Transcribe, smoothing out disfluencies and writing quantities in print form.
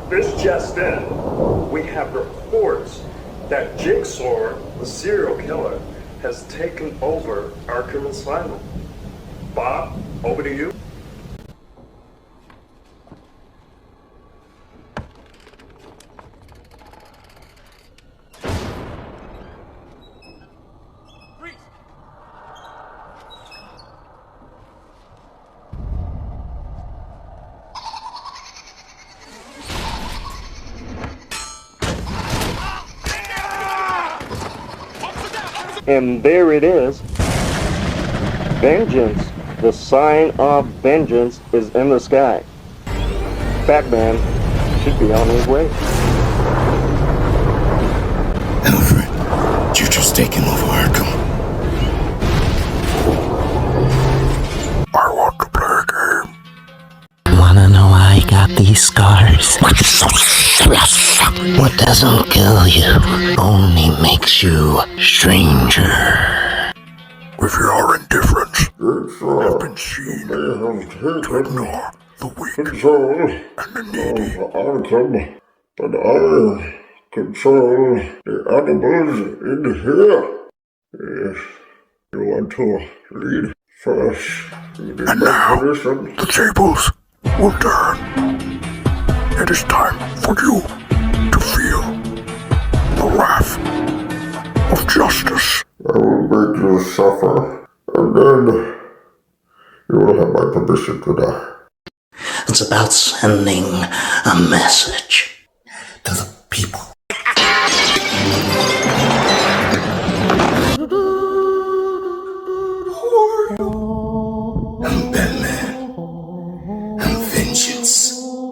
This just in. We have reports that JigSaW, the serial killer, has taken over Arkham Asylum. Bob, over to you. And there it is. Vengeance. The sign of vengeance is in the sky. Batman should be on his way. Alfred, you're just taking over Arkham. I want to play a game. Wanna know why I got these scars? What's so serious? What doesn't kill you only makes you stranger. With your indifference, I've been seen to ignore the weak and the needy. Arkham, but I control the animals in here. If you want to lead first, And now, the tables will turn. It is time for you to feel the wrath of justice. I will make you suffer, and then you will have my permission to die. It's about sending a message to the people. I'm Batman. I'm vengeance.